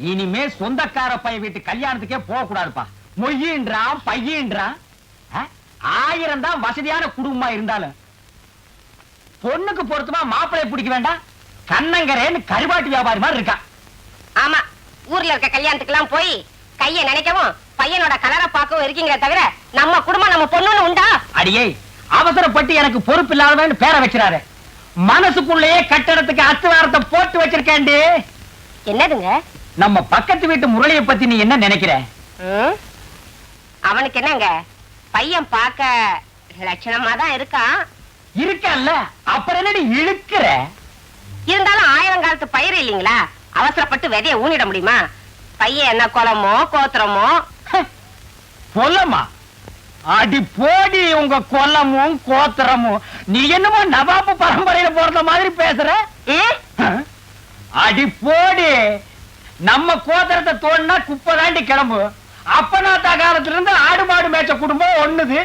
இனிமே சொந்தக்கார பைய வீட்டு கல்யாணத்துக்கே போக கூடாதுப்பா. மொய்யின்றான் பையன்றான். 1000 தான் வசதியான குடும்பமா இருந்தாலும் பொண்ணுக்கு பொருத்தமா மாப்பிளைய பிடிக்க வேண்டாம். கண்ணங்கரேன்னு கருவாட்டு வியாபாரி மாதிரி இருக்கா. ஆமா, ஊர்ல இருக்க கல்யாணத்துக்கு எல்லாம் போய் கைய நினைக்கவும் பையனோட கலரை பார்க்கவும் இருக்கீங்க தவிர நம்ம குடும்பம் நம்ம பொண்ணுன்னு உண்டா? அடியே, அவசரப்பட்டு எனக்கு பொறுப்பு இல்லாதவன்னு பேரை வச்சிடாரு. மனசுக்குள்ளேயே கட்டடத்துக்கு அஸ்திவாரத்தை போட்டு வச்சிருக்கேன்டி. என்னதுங்க? நம்ம பக்கத்து வீட்டு முரளியை பத்தி நீ என்ன நினைக்கிற? அவனுக்கு என்னங்க, பையன் பார்க்க லட்சணமா தான் இருக்கான். இருக்கல்ல, அப்புறம் என்னடி இழுக்கிற? இருந்தாலும் 1000 காலத்து பயிர் இல்லீங்களா, அவசரப்பட்டு விதைய ஊனிட முடியுமா? பையன் என்ன குளமோ கோத்திரமோ? கொல்லமா? அடி போடி உங்க கொல்லமும் கோத்திரமும். நீ என்னமோ நவாபு பரம்பரையில போறத மாதிரி பேசுற. அடி போடி, நம்ம கோத்திரத்தை தோண்டினா குப்பை தாண்டி கிளம்பு. அப்பனாத்தா காலத்துல இருந்து ஆடு மாடு மேய்ச்ச குடும்பம் ஒண்ணுது,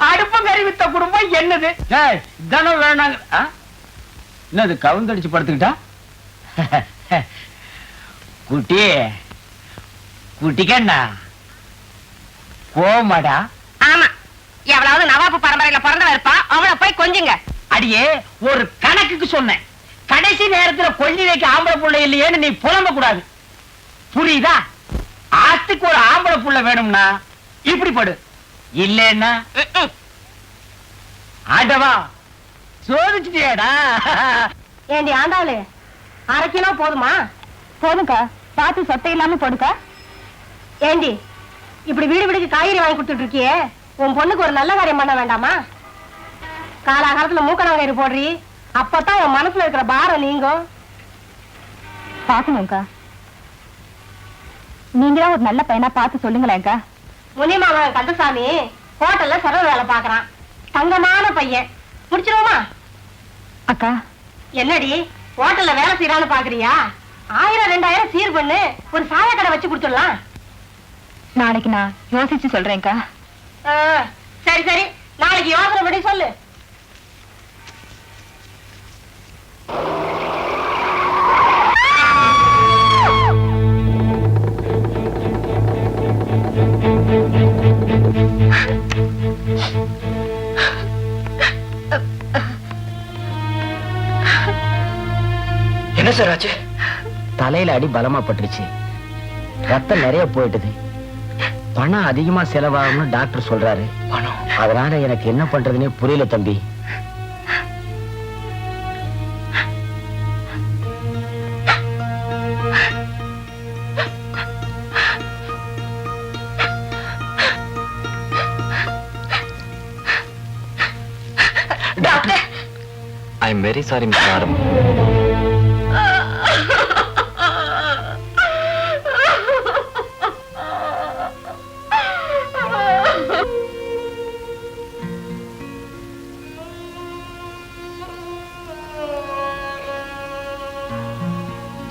அடுப்பு கறி வித்த குடும்பம் என்னது? இதெல்லாம் வேணாங்க. என்னது கவுந்தடிச்சு படுத்துக்கிட்டா? குட்டி குட்டிக்கண்ணா கோமாடா. ஆமா, எவ்வளவு நவாபு பரம்பரையில பிறந்தவ இருப்பா, அவளை போய் கொஞ்சுங்க. அடியே, ஒரு கணக்குக்கு சொன்னேன். கடைசி நேரத்துல கொள்ளி வைக்க ஆம்பளை புள்ள இல்லையேன்னு நீ புலம்ப கூடாது, புரியுதா? ஆத்துக்கு ஒரு ஆம்பளை புள்ள வேணும்னா இப்படி படு, இல்லன்னா ஆண்டவா சோதிச்சுட்டியாடா. ஏண்டி ஆண்டாளு, 1/2 கிலோ போதுமா? போதுக்கா, பார்த்து சொத்தை இல்லாம போடுக்கா. ஏண்டி இப்படி வீடு வீடுக்கு காய்கறி வாங்கி கொடுத்துட்டு இருக்கியே, உன் பொண்ணுக்கு ஒரு நல்ல காரியம் பண்ண வேண்டாமா? காலாகாலத்துல மூக்கணாங்கயிறு போடுறி, அப்பதான் உன் மனசுல இருக்கிற பாரம் நீங்கும். பாக்கணும்க்கா, நீங்களா ஒரு நல்ல பையனா பார்த்து சொல்லுங்களேன்க்கா. முனிமாவன் கந்தசாமி ஹோட்டல்ல சர்வ வேலை பாக்குறான், தங்கமான பையன், முடிச்சிருவோமா? அக்கா என்னடி ஹோட்டல்ல வேலை செய்யறான்னு பாக்குறியா? 1000-2000 சீர் பண்ணு, ஒரு சாய கடை வச்சு கொடுத்துடலாம். நாளைக்கு நான் யோசிச்சு சொல்றேன்க்கா. சரி சரி, நாளைக்கு யோசனை படி சொல்லு. என்ன சார் ஆச்சு? தலையில அடி பலமா பட்டுருச்சு, ரத்தம் நிறைய போயிட்டுது, பணம் அதிகமா செலவாகும்னு டாக்டர் சொல்றாரு. பணம்? அதனால எனக்கு என்ன பண்றதுன்னே புரியல தம்பி. Doctor, I am very sorry mister ஆரம்.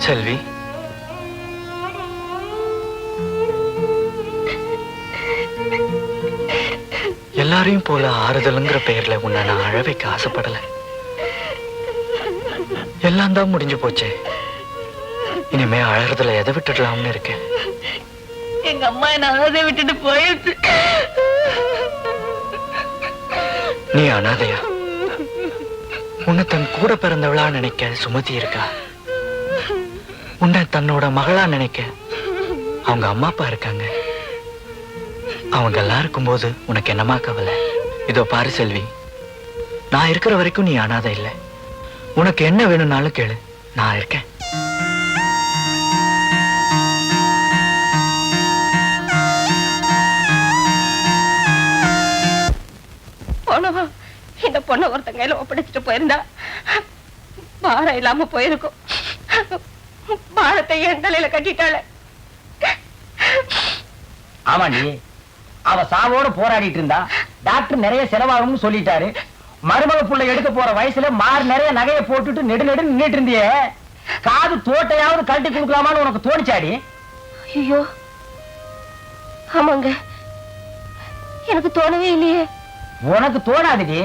செல்வி, எல்லாரையும் போல ஆறுதல்ங்கிற பெயர்ல உன்னை நான் அழ வைக்க ஆசைப்படல. எல்லாம் தான் முடிஞ்சு போச்சே, இனிமே அழறதுல எதை விட்டுடலாம்னு இருக்கேன். எங்க அம்மா என்ன அனாதை விட்டுட்டு போயிடுச்சு. நீ அனாதையா? உன்னை தன் கூட பிறந்தவளா நினைக்க சுமதி இருக்கா? உன்னை தன்னோட மகளா நினைக்க அவங்க அம்மா அப்பா இருக்காங்க. அவங்க எல்லாம் இருக்கும்போது உனக்கு என்னமா கவலை? இதோ பாரு செல்வி, நான் இருக்கிற வரைக்கும் நீ அனாதை இல்லை. உனக்கு என்ன வேணும்னாலும் கேளு, நான் இருக்கேன். போனவா இந்த பொண்ணை ஒருத்தங்க கையில ஒப்படைச்சிட்டு போயிருந்தா பாரம் இல்லாம போயிருக்கும். பாரத்தை என் தலையில கட்டிட்டாள. ஆமாண்டி, அவ சாவோட போராடிட்டு இருந்தா, டாக்டர் நிறைய செலவாகும்னு சொல்லிட்டாரு. மருமக புள்ள எடுக்க போற வயசுல மாறு நிறைய நகையை போட்டுட்டு நெடு நெடு நின்னுட்டு இருந்தியே, காது தோட்டையாவது கழட்டி கொடுக்கலாமான்னு உனக்கு தோணிச்சாடி? ஐயோ ஆமாங்க, எனக்கு தோணவே இல்லையே. உனக்கு தோணாதுடி.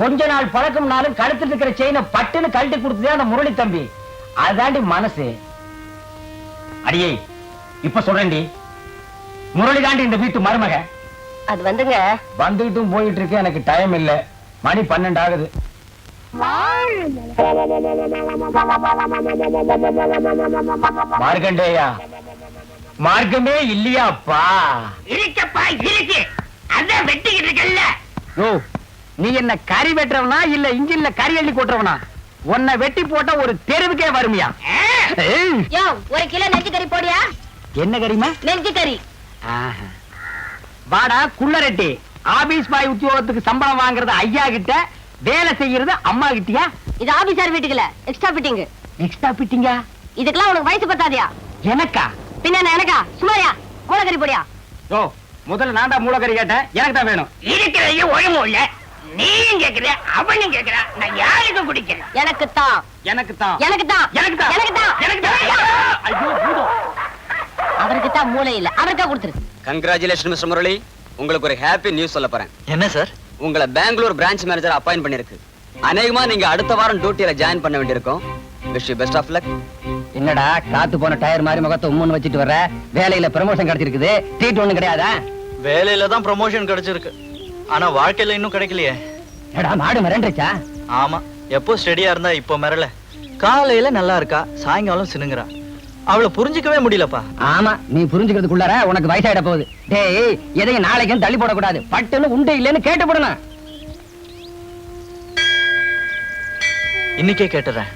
கொஞ்ச நாள் பழக்கம்னாலும் கழுத்துல இருக்கிற செயினை பட்டுன்னு கழட்டி கொடுத்ததே அந்த முரளி தம்பி. அதுதாண்டி மனசு. அடியே இப்ப சொல்றேன்டி, முரளி தாண்டி இந்த வீட்டு மருமக. அது வந்துங்க வந்துட்டும் போயிட்டு இருக்கு, எனக்கு டைம் இல்ல, மணி 12 ஆகுது. மார்க்கண்டேயா, மார்க்கமே இல்லையாப்பா? இருக்கப்பா இருக்கு, அதான் வெட்டிக்கிட்டு இருக்கல்ல. ஓ, நீ என்ன கறி வெட்டுறவனா இல்ல இன்ஜின்ல கறி அள்ளி கொட்டுறவனா? உன்னை வெட்டி போட்டா ஒரு தெருவுக்கே வருமியா? யோ, 1 கிலோ நெஞ்சு கறி போடியா? என்ன கறிமா? நெஞ்சு கறி. வாடா குள்ளரெட்டி, ஆபீஸ் பாய் உத்தியோகத்துக்கு சம்பளம் வாங்குறது ஐயா கிட்ட, வேலை செய்யறது அம்மா கிட்டியா? இது ஆபீசர் வீட்டுக்குல எக்ஸ்ட்ரா ஃபிட்டிங். எக்ஸ்ட்ரா பிட்டிங்க? இதுக்கெல்லாம் உனக்கு வயசு பத்தாதியா? எனக்கா? பின்ன எனக்கா? சும்மாயா? மூளைக்கறி போடியா? ஓ, முதல்ல நான் தான் மூளைக்கறி கேட்டேன், எனக்கு தான் வேணும். இருக்கிறதையும் ஒழுங்கு இல்ல, நீயும் கேக்குற அவனும் கேக்குற, நான் யாருக்கு குடிக்கிறேன்? எனக்குத்தான். எனக்கு தான். எனக்கு தான். எனக்கு தான். எனக்கு தான். எனக்கு தான். ஐயோ பூதம். அவருக்கு தான் மூளை இல்ல, அவருக்கா கொடுத்துரு. கங்க்ராச்சுலேஷன் மிஸ்டர் முரளி, உங்களுக்கு ஒரு ஹாப்பி நியூஸ் சொல்ல போறேன். என்ன சார்? உங்களை பெங்களூர் பிரான்ச் மேனேஜர் அப்பாயிண்ட் பண்ணிருக்கு. அநேகமா நீங்க அடுத்த வாரம் டியூட்டியில ஜாயின் பண்ண வேண்டியிருக்கும். Wish you best of luck. என்னடா காத்து போன டயர் மாதிரி முகத்தை உம்முன்னு வச்சிட்டு வர்ற? வேலையில ப்ரமோஷன் கிடைச்சிருக்குது, ட்ரீட் ஒண்ணும் கிடையாதா? வேலையில தான் ப்ரமோஷன் கிடைச்சிருக்கு, ஆனா வாழ்க்கையில இன்னும் கிடைக்கலையே. எடா மாடு மிரண்டுச்சா? ஆமா, எப்போ ஸ்டெடியா இருந்தா இப்போ மிரல. காலையில நல்லா இருக்கா, சாயங்காலம் சினுங்குறா. அவளை புரிஞ்சிக்கவே முடியலப்பா. ஆமா, நீ புரிஞ்சுக்கிறதுக்குள்ளார உனக்கு வயசாயிட போகுது. டேய், எதையும் நாளைக்கும் தள்ளி போடக்கூடாது, பட்டுன்னு உண்டு இல்லைன்னு கேட்டு போடணும். இன்னைக்கே கேட்டுறேன்.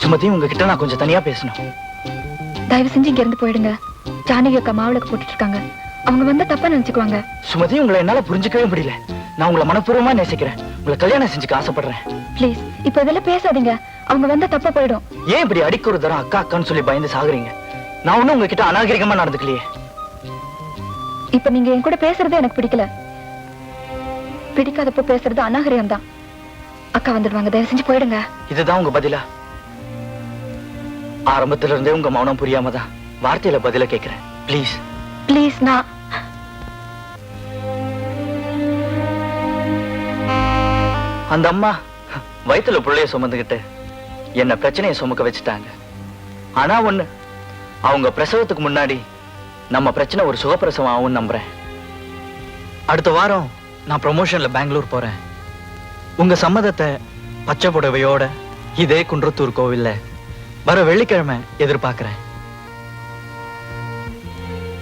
சுமதி, உங்ககிட்ட நான் கொஞ்சம் தனியா பேசணும். தயவு செஞ்சு இங்க இருந்து போயிடுங்க. ஜானகி அக்கா மாவுளுக்கு போட்டுட்டு இருக்காங்க, அவங்க வந்து தப்பா நினைச்சுக்குவாங்க. சுமதி, உங்களை என்னால புரிஞ்சுக்கவே முடியல. நான் உங்களை மனப்பூர்வமா நேசிக்கிறேன், உங்களை கல்யாணம் செஞ்சுக்க ஆசைப்படுறேன். ப்ளீஸ் இப்ப இதெல்லாம் பேசாதீங்க, அவங்க வந்தா தப்பா போயிடும். ஏன் இப்படி அடிக்க ஒரு தரம் அக்கா அக்கான்னு சொல்லி பயந்து சாகுறீங்க? நான் ஒண்ணும் உங்ககிட்ட அநாகரிகமா நடந்துக்கலையே. இப்ப நீங்க என் கூட பேசுறது எனக்கு பிடிக்கல. பிடிக்காதப்ப பேசுறது அநாகரிகம் தான். அக்கா வந்துடுவாங்க, தயவு செஞ்சு போயிடுங்க. இதுதான் உங்க பதிலா? ஆரம்பத்துல இருந்தே உங்க மௌனம் புரியாம தான் வார்த்தையில பதில கேக்குறேன். Please please. நான் அந்த அம்மா வயித்துல புள்ளைய சுமந்துகிட்டு என்ன பிரச்சனையை சுமக்க வச்சுட்டாங்க. ஆனா ஒண்ணு, அவங்க பிரசவத்துக்கு முன்னாடி நம்ம பிரச்சனை ஒரு சுகப்பிரசவம் ஆகும்னு நம்புறேன். அடுத்த வாரம் நான் ப்ரமோஷன்ல பெங்களூர் போறேன். உங்க சம்மதத்தை பச்சை புடவையோட இதே குன்றத்தூர் கோவில்ல வர வெள்ளிக்கிழமை எதிர்பார்க்கிறேன்.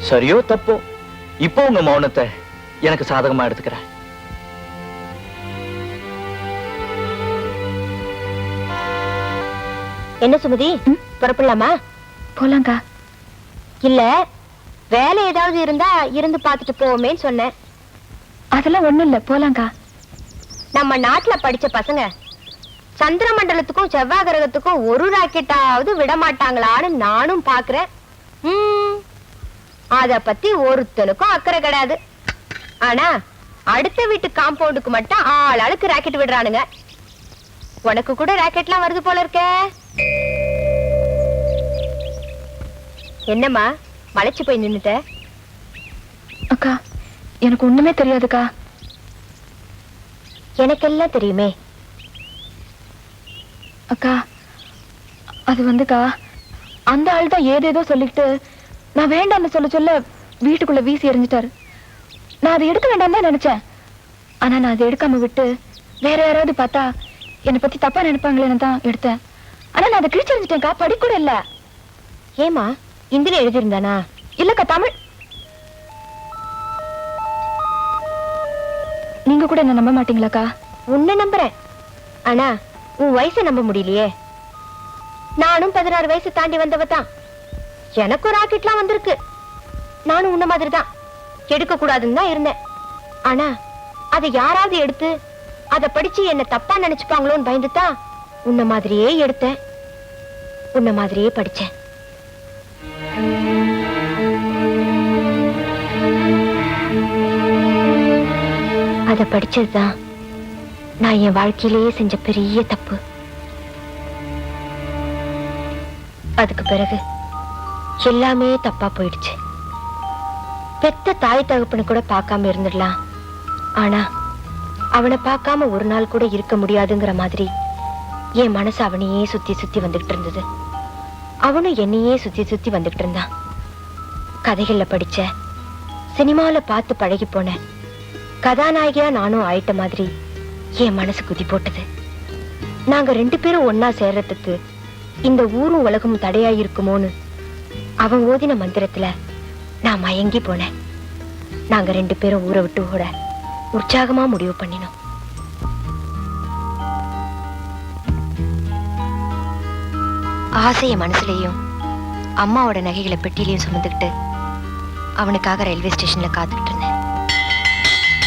சரியோ தப்போ, இப்போ உங்க மௌனத்தை எனக்கு சாதகமா எடுத்துக்கிறேன். என்ன சுமதி, புறப்படலாமா? போலாங்கா. இல்ல, வேலை ஏதாவது இருந்தா இருந்து பாத்துட்டு போவோமேன்னு சொன்னேன். அதெல்லாம் ஒண்ணும் இல்ல, போலாங்கா. நம்ம நாட்டுல படிச்ச பசங்க சந்திர மண்டலத்துக்கும் செவ்வாய் கிரகத்துக்கும் ஒரு ராக்கெட்டாவது விட மாட்டாங்களான்னு நானும் பாக்குறேன். அத பத்தி ஒருத்தனுக்கும் அக்கறை கிடையாது. ஆனா அடுத்த வீட்டு காம்பவுண்டுக்கு மட்டும் ஆளுக்கு ராக்கெட் விடுறானுங்க. உனக்கு கூட ராக்கெட்லாம் வருது போல இருக்க. என்னம்மா மலைச்சு போய் நின்னுட்ட? அக்கா, எனக்கு ஒண்ணுமே தெரியாதுக்கா. எனக்கெல்லாம் தெரியுமே. அக்கா, அது வந்துக்கா, அந்த ஆள் தான் ஏதேதோ சொல்லிட்டு நான் வேண்டாம்னு சொல்ல வீட்டுக்குள்ள வீசி எறிஞ்சிட்டாரு. நான் அதை எடுக்க வேண்டாம் தான் நினைச்சேன். ஆனா நான் அதை எடுக்காம விட்டு வேற யாராவது பார்த்தா என்னை பத்தி தப்பா நினைப்பாங்களேன்னு தான் எடுத்தேன். ஆனா நான் அதை கிழிச்செறிஞ்சிட்டேன்க்கா, படி கூட இல்ல. ஏமா இந்தில எழுதியிருந்தானா? இல்லக்கா, தமிழ். நீங்க கூட என்ன நம்ப மாட்டீங்களாக்கா? உன்னை நம்புறேன், ஆனா உன் வயசை நம்ப முடியலையே. நானும் 16 வயசு தாண்டி வந்தவ தான். எனக்கும் ராக்கெட்லாம் வந்திருக்கு. நானும் உன்ன மாதிரி தான். எடுக்க கூடாதுன்னு தான் இருந்தேன். ஆனா அதை யாராவது எடுத்து அதை படிச்சு என்ன தப்பா நினைச்சுப்பாங்களோன்னு பயந்துதான் உன்ன மாதிரியே எடுத்தேன், உன்ன மாதிரியே படிச்சேன். அத படிச்சதுதான் நான் என் வாழ்க்கையிலேயே செஞ்ச பெரிய தப்பு. அதுக்கு பிறகு எல்லாமே தப்பா போயிடுச்சு. பெத்த தாய் தகப்பனை கூட பார்க்காம இருந்துடலாம், ஆனா அவனை பார்க்காம ஒரு நாள் கூட இருக்க முடியாதுங்கிற மாதிரி என் மனசு அவனையே சுத்தி சுத்தி வந்துகிட்டு இருந்தது. அவனும் என்னையே சுத்தி சுத்தி வந்துகிட்டு இருந்தான். கதைகள்ல படிச்ச, சினிமாவில பார்த்து பழகி போன கதாநாயகியா நானும் ஆயிட்ட மாதிரி என் மனசு குதி போட்டது. நாங்க 2 பேரும் ஒன்னா சேர்றதுக்கு இந்த ஊரும் உலகமும் தடையா இருக்குமோன்னு அவன் ஓதின மந்திரத்துல நான் மயங்கி போனேன். நாங்க 2 பேரும் ஊரை விட்டு ஓட உற்சாகமா முடிவு பண்ணினோம். ஆசைய மனசுலயும் அம்மாவோட நகைகளை பெட்டியிலையும் சுமந்துக்கிட்டு அவனுக்காக ரயில்வே ஸ்டேஷன்ல காத்துக்கிட்டு இருந்தேன்.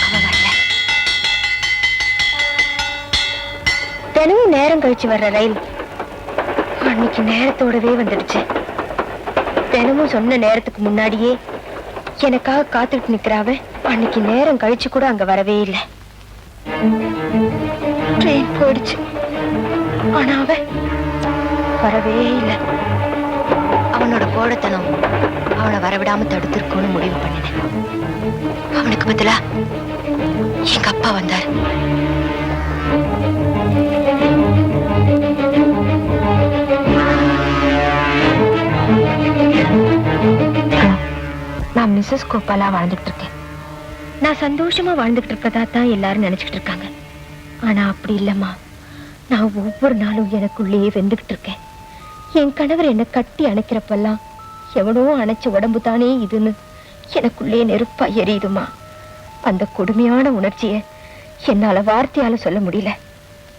அவன் வரல. தினமும் நேரம் கழிச்சு வர்ற ரயில் அன்னைக்கு நேரத்தோடவே வந்துடுச்சு. தினமும் சொன்ன நேரத்துக்கு முன்னாடியே எனக்காக காத்துட்டு நிக்கிறாவ அன்னைக்கு நேரம் கழிச்சு கூட அங்க வரவே இல்லை. ட்ரெயின் போயிடுச்சு, ஆனா அவன் வரவே இல்லை. அவனோட கோடத்தனம் அவனை வரவிடாம தடுத்திருக்கோன்னு முடிவு பண்ணினேன். அவனுக்கு பதிலா எங்க அப்பா வந்தார். நான் மிஸ்ஸஸ் கோபாலா வாழ்ந்துட்டு இருக்கேன். நான் சந்தோஷமா வாழ்ந்துகிட்டு இருக்கதா தான் எல்லாரும் நினைச்சுக்கிட்டு இருக்காங்க. ஆனா அப்படி இல்லம்மா. நான் ஒவ்வொரு நாளும் எனக்குள்ளேயே வெந்துகிட்டு இருக்கேன். என் கணவர் என்னை கட்டி அணைக்கிறப்பெல்லாம் எவனோ அணைச்ச உடம்பு தானே இதுன்னு எனக்குள்ளே நெருப்பா எரியுதுமா. அந்த கொடுமையான உணர்ச்சிய என்னால வார்த்தையால சொல்ல முடியல.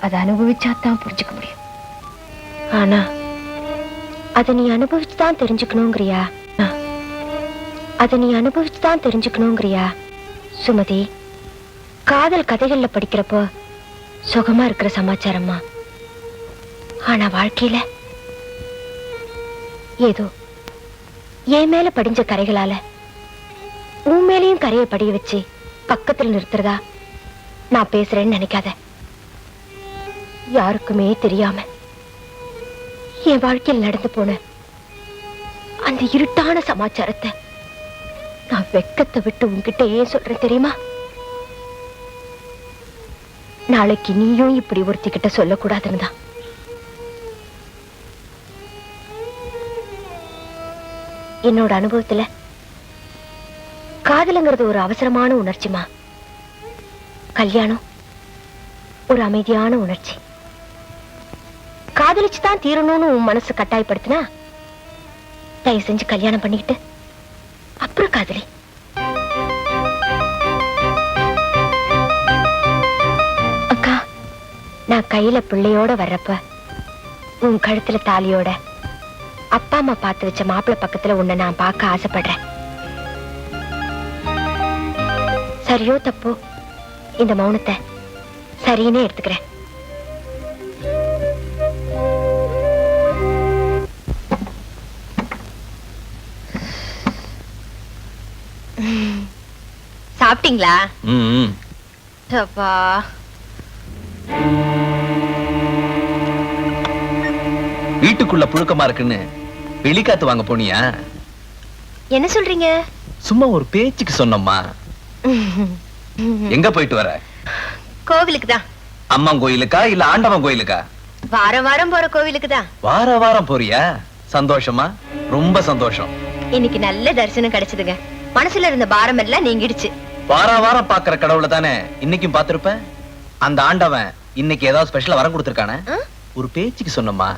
அதை அனுபவிச்சாதான் புரிஞ்சுக்க முடியும். ஆனா அதை நீ அனுபவிச்சுதான் தெரிஞ்சுக்கணுங்கிறியா? அதை நீ அனுபவிச்சுதான் தெரிஞ்சுக்கணுங்கிறியா? சுமதி, காதல் கதைகள்ல படிக்கிறப்போ சுகமா இருக்கிற சமாச்சாரமா, ஆனா வாழ்க்கையில ஏதோ என் மேல படிஞ்ச கரைகளால உன் மேலையும் கரையை படிய வச்சு பக்கத்துல நிறுத்துறதா நான் பேசுறேன்னு நினைக்காத. யாருக்குமே தெரியாம என் வாழ்க்கையில் நடந்து போன அந்த இருட்டான சமாச்சாரத்தை நான் வெக்கத்தை விட்டு உன்கிட்ட ஏன் சொல்றேன் தெரியுமா? நாளைக்கு நீயும் இப்படி ஒருத்திக்கிட்ட சொல்லக்கூடாதுன்னு தான். என்னோட அனுபவத்துல காதலுங்கிறது ஒரு அவசரமான உணர்ச்சிமா. கல்யாணம் ஒரு அமைதியான உணர்ச்சி. காதலிச்சுதான் தீரணும்னு உன் மனசு கட்டாயப்படுத்தினா தயவு செஞ்சு கல்யாணம் பண்ணிக்கிட்டு அப்புறம் காதலி. அக்கா, நான் கையில பிள்ளையோட வர்றப்ப உன் கழுத்துல தாலியோட அப்பா அம்மா பார்த்து வச்ச மாப்பிள்ளை பக்கத்துல உன்னை நான் பார்க்க ஆசைப்படுறேன். சரியோ தப்போ இந்த மௌனத்தை சரின்னு எடுத்துக்கிறேன். சாப்பிட்டீங்களா? அப்பா, வீட்டுக்குள்ள புழுக்கமா இருக்குன்னு வெளிக்காத்து வாங்க போனியா? என்ன சொல்றீங்க? சும்மா ஒரு பேச்சுக்கு சொன்னம்மா. எங்க போயிட்டு வர? கோவிலுக்கு தான். அம்மன் கோயிலுக்கா இல்ல ஆண்டவன் கோயிலுக்கா? வாரம் வாரம் போற கோவிலுக்கு தான். வார வாரம் போறியா? சந்தோஷமா? ரொம்ப சந்தோஷம். இன்னைக்கு நல்ல தரிசனம் கிடைச்சதுங்க. மனசுல இருந்த பாரம் எல்லாம் நீங்கிடுச்சு. வார வாரம் பாக்குற கடவுளை தானே இன்னைக்கும் பாத்திருப்ப. அந்த ஆண்டவன் இன்னைக்கு ஏதாவது ஸ்பெஷலா வரம் கொடுத்திருக்கானே? ஒரு பேச்சுக்கு சொன்னம்மா.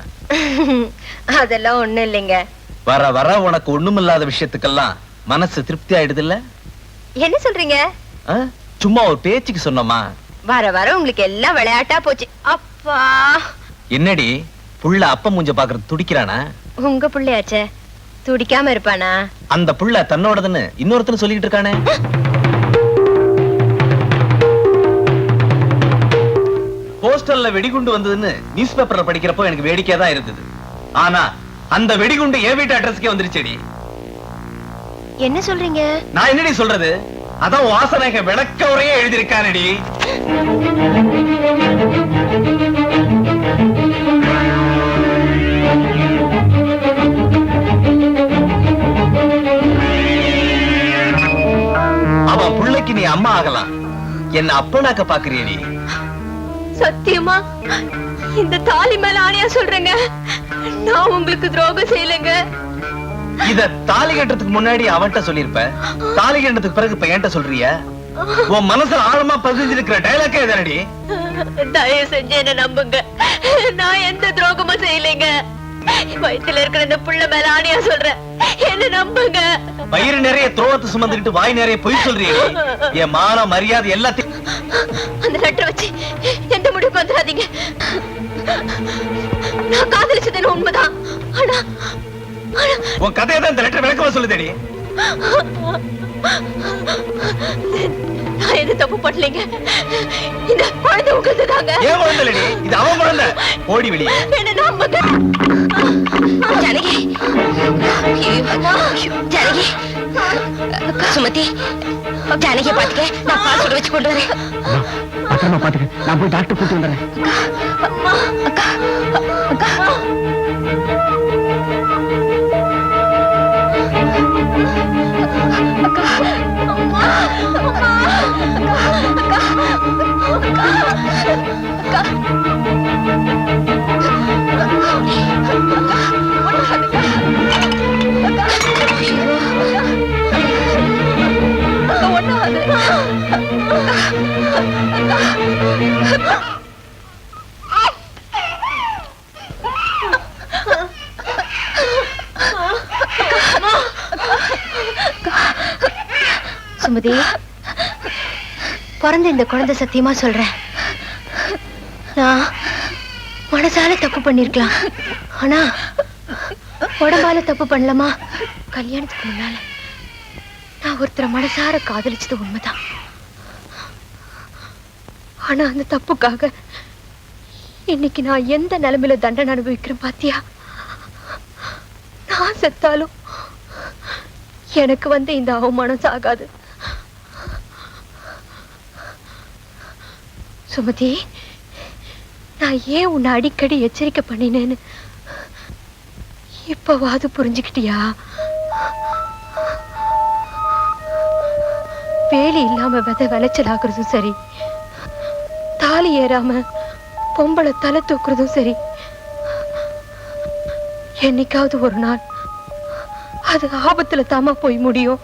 அதெல்லாம் ஒண்ணும் இல்லைங்க. வர வர உனக்கு ஒண்ணுமில்லாத விஷயத்துக்கெல்லாம் மனசு திருப்தி ஆயிடுது இல்ல? என்ன சொல்றீங்க? சும்மா ஒரு பேச்சுக்கு சொன்னம்மா. வர வர உங்களுக்கு எல்லாம் விளையாட்டா போச்சு. அப்பா, என்னடி புள்ள அப்ப மூஞ்ச பாக்குறது துடிக்கிறானா? உங்க பிள்ளையாச்சே, துடிக்காம இருப்பானா? அந்த புள்ள தன்னோடதுன்னு இன்னொருத்தன் சொல்லிட்டு இருக்கானே. போஸ்டர்ல வெடிகுண்டு வந்ததுன்னு நியூஸ் பேப்பர்ல படிக்கிறப்போ எனக்கு வேடிக்கையா தான் இருந்தது. ஆனா அந்த வெடிகுண்டு என் வீட்டு அட்ரஸ்க்கே வந்துருச்சேடி. என்ன சொல்றீங்க? நான் என்னடி சொல்றது? அதான் வாசனைக விளக்க உரையே எழுதியிருக்கானடி. அவன் புள்ளைக்கு நீ அம்மா ஆகலாம், என்ன அப்பனாக்க பாக்குறியடி? சத்தியமா இந்த தாலி மேல ஆணையா சொல்றேங்க, நான் உங்களுக்கு துரோகம் செய்யலைங்க. இத தாலி கட்டுறதுக்கு முன்னாடி அவன்கிட்ட சொல்லிருப்ப, தாலி கட்டுறதுக்கு பிறகு இப்ப என்கிட்ட சொல்றிய? உன் மனசுல ஆழமா பதிஞ்சிருக்கிற டைலாக்கே இதனடி. தயவு செஞ்சு என்ன நம்புங்க, நான் எந்த துரோகமும் செய்யலைங்க. வயித்துல இருக்கிற இந்த புள்ள மேல ஆணையா சொல்றேன், என்ன நம்புங்க. வயிறு நிறைய துரோகத்தை சுமந்துக்கிட்டு வாய் நிறைய பொய் சொல்றிய. என் மான மரியாதை எல்லாத்தையும் அந்த லெட்டர் வச்சு எந்த முடிவுக்கு வந்துடாதீங்க. நான் காதலிச்சது உண்மைதான், ஆனா உன் கதையை தான் இந்த லெட்டர் விளக்கமா சொல்லுதடி. நான் எது தப்பு பண்ணலைங்க. இந்த குழந்தை உங்களது தாங்க. ஏன் குழந்தை இல்லடி, இது அவன் குழந்தை. ஓடி வெளியே. என்ன நம்புங்க. ஜானகி, ஜானகி, சுமதி, ஜானகியை பாத்துக்க, நான் பால் சுட வச்சு கொண்டு வரேன். பத்திரமா பாத்துக்க, நான் போய் டாக்டர் கூட்டு வந்துடுறேன். அக்கா, அக்கா, சுமதி, பிறந்த இந்த குழந்தை சத்தியமா சொல்றேன், நான் மனசால தப்பு பண்ணிருக்கலாம், ஆனா உடம்பால தப்பு பண்ணலாமா? கல்யாணத்துக்கு முன்னால நான் ஒருத்தரை மனசார காதலிச்சது உண்மைதான், ஆனா அந்த தப்புக்காக இன்னைக்கு நான் எந்த நிலைமையில தண்டனை அனுபவிக்கிறேன் பாத்தியா? நான் செத்தாலும் எனக்கு வந்து இந்த அவமானம் சாகாது. சுமதி, நான் ஏன் உன்னை அடிக்கடி எச்சரிக்கை பண்ணினேன்னு இப்பவாது புரிஞ்சுக்கிட்டியா? வேலி இல்லாம விதை விளைச்சல் ஆகுறதும் சரி, தாலி ஏறாம பொம்பளை தலை தூக்குறதும் சரி, என்னைக்காவது ஒரு நாள் அது ஆபத்துல தாமா போய் முடியும்.